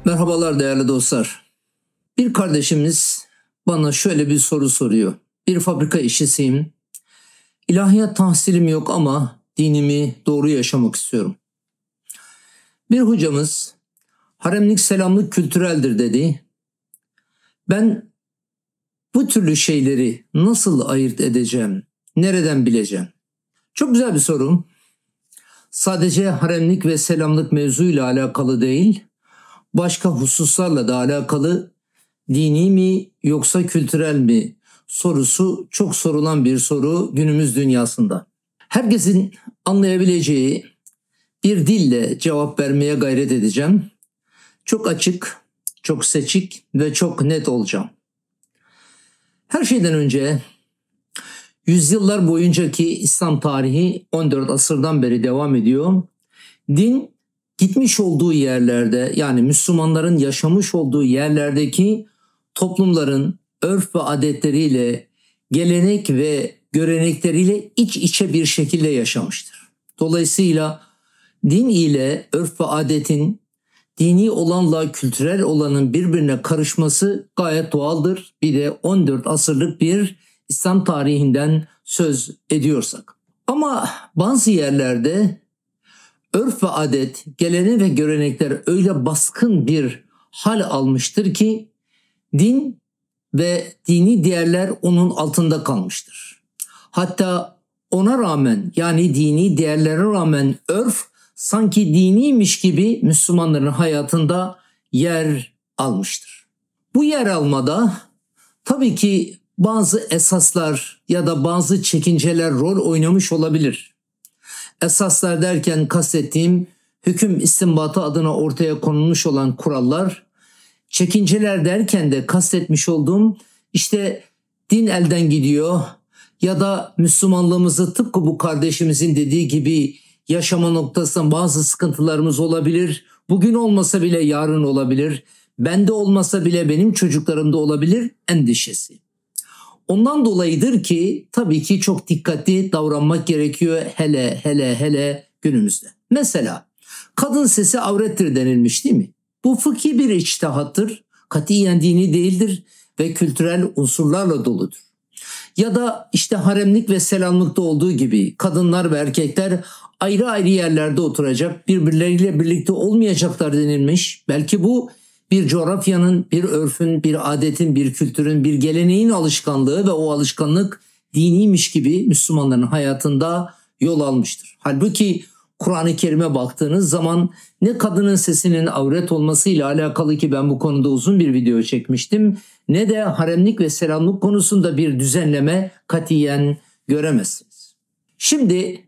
Merhabalar değerli dostlar. Bir kardeşimiz bana şöyle bir soru soruyor. Bir fabrika işçisiyim. İlahiyat tahsilim yok ama dinimi doğru yaşamak istiyorum. Bir hocamız haremlik selamlık kültüreldir dedi. Ben bu türlü şeyleri nasıl ayırt edeceğim? Nereden bileceğim? Çok güzel bir soru. Sadece haremlik ve selamlık mevzuyla alakalı değil, başka hususlarla da alakalı dini mi yoksa kültürel mi sorusu çok sorulan bir soru günümüz dünyasında. Herkesin anlayabileceği bir dille cevap vermeye gayret edeceğim. Çok açık, çok seçik ve çok net olacağım. Her şeyden önce yüzyıllar boyuncaki İslam tarihi 14 asırdan beri devam ediyor. Din gitmiş olduğu yerlerde, yani Müslümanların yaşamış olduğu yerlerdeki toplumların örf ve adetleriyle, gelenek ve görenekleriyle iç içe bir şekilde yaşamıştır. Dolayısıyla din ile örf ve adetin, dini olanla kültürel olanın birbirine karışması gayet doğaldır. Bir de 14 asırlık bir İslam tarihinden söz ediyorsak. Ama bazı yerlerde örf ve adet, gelenek ve görenekler öyle baskın bir hal almıştır ki din ve dini değerler onun altında kalmıştır. Hatta ona rağmen, yani dini değerlere rağmen örf sanki diniymiş gibi Müslümanların hayatında yer almıştır. Bu yer almada tabii ki bazı esaslar ya da bazı çekinceler rol oynamış olabilir. Esaslar derken kastettiğim hüküm istinbatı adına ortaya konulmuş olan kurallar, çekinceler derken de kastetmiş olduğum işte din elden gidiyor ya da Müslümanlığımızı tıpkı bu kardeşimizin dediği gibi yaşama noktasında bazı sıkıntılarımız olabilir. Bugün olmasa bile yarın olabilir. Bende olmasa bile benim çocuklarımda olabilir endişesi. Ondan dolayıdır ki tabii ki çok dikkatli davranmak gerekiyor hele günümüzde. Mesela kadın sesi avrettir denilmiş değil mi? Bu fıkhi bir içtihattır, katiyen dini değildir ve kültürel unsurlarla doludur. Ya da işte haremlik ve selamlıkta olduğu gibi kadınlar ve erkekler ayrı ayrı yerlerde oturacak, birbirleriyle birlikte olmayacaklar denilmiş. Belki bu bir coğrafyanın, bir örfün, bir adetin, bir kültürün, bir geleneğin alışkanlığı ve o alışkanlık diniymiş gibi Müslümanların hayatında yol almıştır. Halbuki Kur'an-ı Kerim'e baktığınız zaman ne kadının sesinin avret olmasıyla alakalı ki ben bu konuda uzun bir video çekmiştim, ne de haremlik ve selamlık konusunda bir düzenleme katiyen göremezsiniz. Şimdi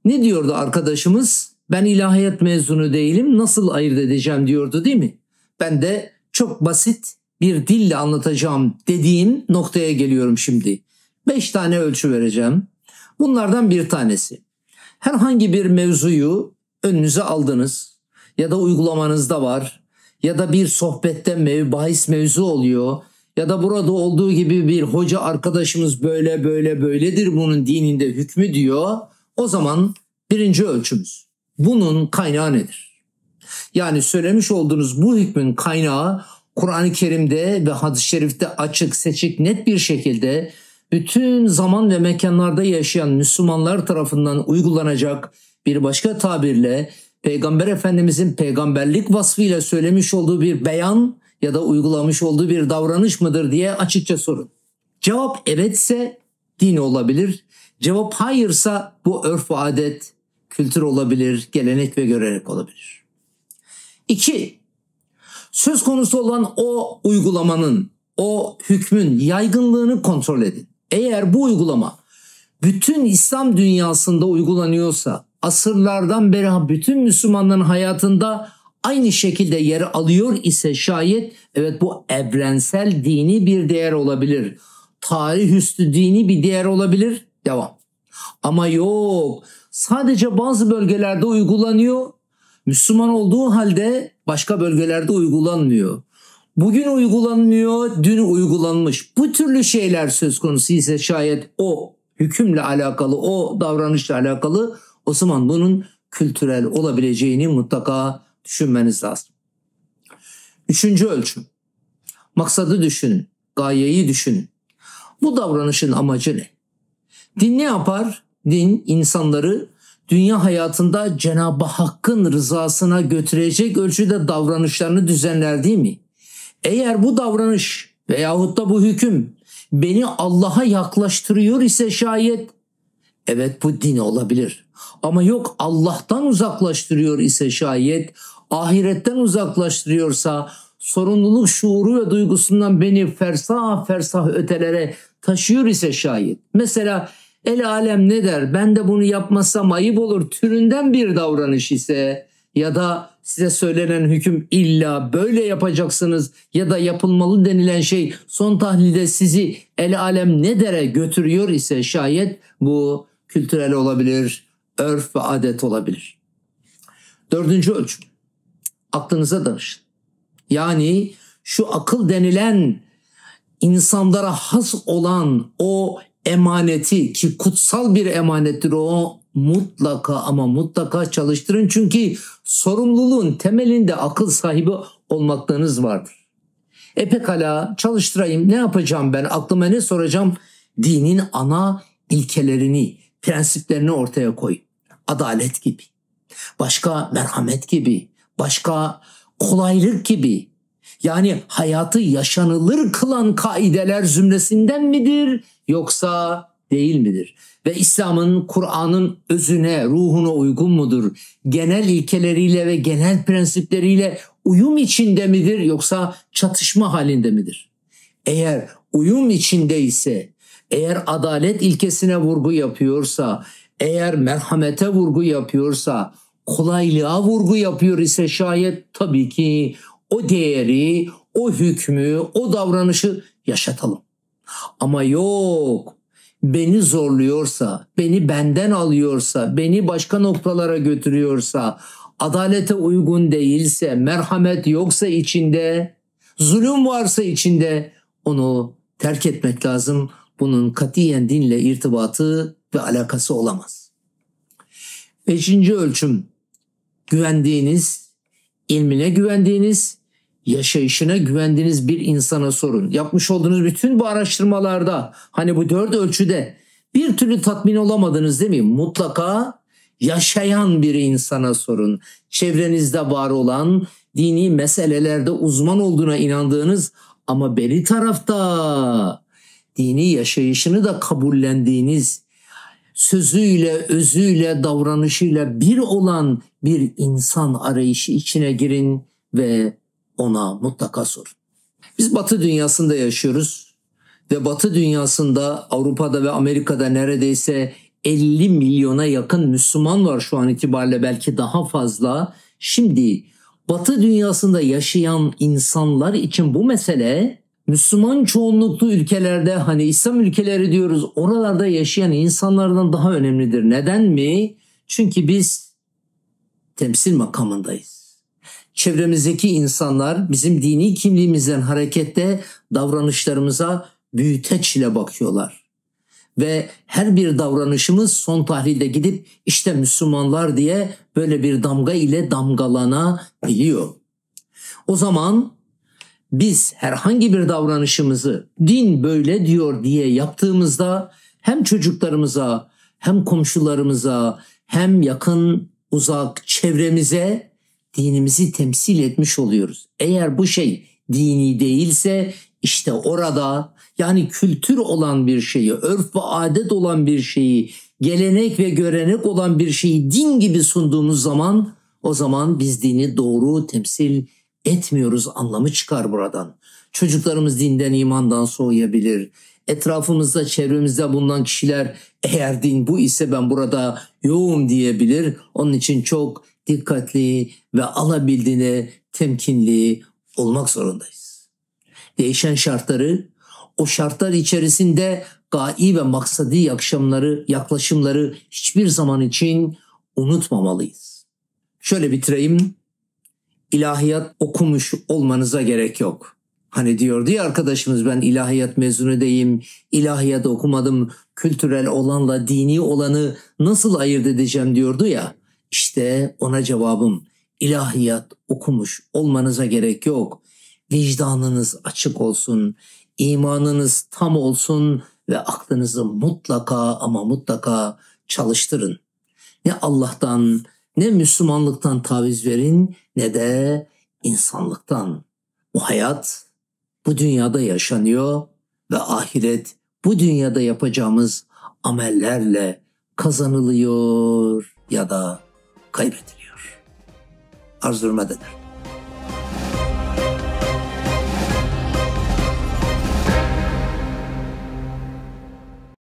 ne diyordu arkadaşımız? Ben ilahiyat mezunu değilim, nasıl ayırt edeceğim diyordu değil mi? Ben de çok basit bir dille anlatacağım dediğim noktaya geliyorum şimdi. 5 tane ölçü vereceğim. Bunlardan bir tanesi. Herhangi bir mevzuyu önünüze aldınız ya da uygulamanızda var ya da bir sohbette bahis mevzu oluyor ya da burada olduğu gibi bir hoca arkadaşımız böyledir bunun dininde hükmü diyor. O zaman birinci ölçümüz. Bunun kaynağı nedir? Yani söylemiş olduğunuz bu hükmün kaynağı Kur'an-ı Kerim'de ve hadis-i şerifte açık, seçik, net bir şekilde bütün zaman ve mekanlarda yaşayan Müslümanlar tarafından uygulanacak, bir başka tabirle Peygamber Efendimizin peygamberlik vasfıyla söylemiş olduğu bir beyan ya da uygulamış olduğu bir davranış mıdır diye açıkça sorun. Cevap evetse din olabilir. Cevap hayırsa bu örf ve adet, kültür olabilir, gelenek ve görenek olabilir. 2. Söz konusu olan o uygulamanın, o hükmün yaygınlığını kontrol edin. Eğer bu uygulama bütün İslam dünyasında uygulanıyorsa, asırlardan beri bütün Müslümanların hayatında aynı şekilde yer alıyor ise şayet evet bu evrensel dini bir değer olabilir. Tarih üstü dini bir değer olabilir. Devam. Ama yok, sadece bazı bölgelerde uygulanıyor. Müslüman olduğu halde başka bölgelerde uygulanmıyor. Bugün uygulanmıyor, dün uygulanmış. Bu türlü şeyler söz konusu ise şayet o hükümle alakalı, o davranışla alakalı, o zaman bunun kültürel olabileceğini mutlaka düşünmeniz lazım. Üçüncü ölçüm. Maksadı düşünün, gayeyi düşünün. Bu davranışın amacı ne? Din ne yapar? Din insanları dünya hayatında Cenab-ı Hakk'ın rızasına götürecek ölçüde davranışlarını düzenler değil mi? Eğer bu davranış veyahut da bu hüküm beni Allah'a yaklaştırıyor ise şayet, evet bu din olabilir. Ama yok Allah'tan uzaklaştırıyor ise şayet, ahiretten uzaklaştırıyorsa, sorumluluk şuuru ve duygusundan beni fersah fersah ötelere taşıyor ise şayet. Mesela el alem ne der, ben de bunu yapmazsam ayıp olur türünden bir davranış ise ya da size söylenen hüküm illa böyle yapacaksınız ya da yapılmalı denilen şey son tahlilde sizi el alem ne dere götürüyor ise şayet, bu kültürel olabilir, örf ve adet olabilir. Dördüncü ölçüm. Aklınıza danışın. Yani şu akıl denilen insanlara has olan o emaneti, ki kutsal bir emanettir o, mutlaka ama mutlaka çalıştırın. Çünkü sorumluluğun temelinde akıl sahibi olmaklarınız vardır. Pekala çalıştırayım, ne yapacağım ben, aklıma ne soracağım? Dinin ana ilkelerini, prensiplerini ortaya koy. Adalet gibi, başka merhamet gibi, başka kolaylık gibi. Yani hayatı yaşanılır kılan kaideler zümresinden midir yoksa değil midir? Ve İslam'ın, Kur'an'ın özüne, ruhuna uygun mudur? Genel ilkeleriyle ve genel prensipleriyle uyum içinde midir yoksa çatışma halinde midir? Eğer uyum içindeyse, eğer adalet ilkesine vurgu yapıyorsa, eğer merhamete vurgu yapıyorsa, kolaylığa vurgu yapıyor ise şayet, tabii ki o değeri, o hükmü, o davranışı yaşatalım. Ama yok, beni zorluyorsa, beni benden alıyorsa, beni başka noktalara götürüyorsa, adalete uygun değilse, merhamet yoksa içinde, zulüm varsa içinde, onu terk etmek lazım. Bunun katiyen dinle irtibatı ve alakası olamaz. Beşinci ölçüm. Güvendiğiniz, ilmine güvendiğiniz, yaşayışına güvendiğiniz bir insana sorun. Yapmış olduğunuz bütün bu araştırmalarda, hani bu 4 ölçüde bir türlü tatmin olamadınız değil mi? Mutlaka yaşayan bir insana sorun. Çevrenizde var olan, dini meselelerde uzman olduğuna inandığınız ama beri tarafta dini yaşayışını da kabullendiğiniz, sözüyle, özüyle, davranışıyla bir olan bir insan arayışı içine girin ve ona mutlaka sorun. Biz Batı dünyasında yaşıyoruz ve Batı dünyasında, Avrupa'da ve Amerika'da neredeyse 50 milyona yakın Müslüman var şu an itibariyle, belki daha fazla. Şimdi Batı dünyasında yaşayan insanlar için bu mesele, Müslüman çoğunluklu ülkelerde, hani İslam ülkeleri diyoruz, oralarda yaşayan insanlardan daha önemlidir. Neden mi? Çünkü biz temsil makamındayız. Çevremizdeki insanlar bizim dini kimliğimizden hareketle davranışlarımıza büyüteçle bakıyorlar. Ve her bir davranışımız son tahlilde gidip işte Müslümanlar diye böyle bir damga ile damgalanabiliyor. O zaman biz herhangi bir davranışımızı din böyle diyor diye yaptığımızda hem çocuklarımıza, hem komşularımıza, hem yakın uzak çevremize dinimizi temsil etmiş oluyoruz. Eğer bu şey dini değilse, işte orada, yani kültür olan bir şeyi, örf ve adet olan bir şeyi, gelenek ve görenek olan bir şeyi din gibi sunduğumuz zaman, o zaman biz dini doğru temsil etmiyoruz anlamı çıkar buradan. Çocuklarımız dinden, imandan soğuyabilir. Etrafımızda, çevremizde bulunan kişiler eğer din bu ise ben burada yoğum diyebilir. Onun için çok dikkatli ve alabildiğine temkinli olmak zorundayız. Değişen şartları, o şartlar içerisinde gai ve maksadi yaklaşımları hiçbir zaman için unutmamalıyız. Şöyle bitireyim. İlahiyat okumuş olmanıza gerek yok. Hani diyordu ya arkadaşımız, ben ilahiyat mezunu değilim, ilahiyat okumadım, kültürel olanla dini olanı nasıl ayırt edeceğim diyordu ya. İşte ona cevabım, ilahiyat okumuş olmanıza gerek yok. vicdanınız açık olsun, imanınız tam olsun ve aklınızı mutlaka ama mutlaka çalıştırın. Ne Allah'tan ne Müslümanlıktan taviz verin ne de insanlıktan. Bu hayat bu dünyada yaşanıyor ve ahiret bu dünyada yapacağımız amellerle kazanılıyor ya da kaybediliyor. Arz hürmet ederim.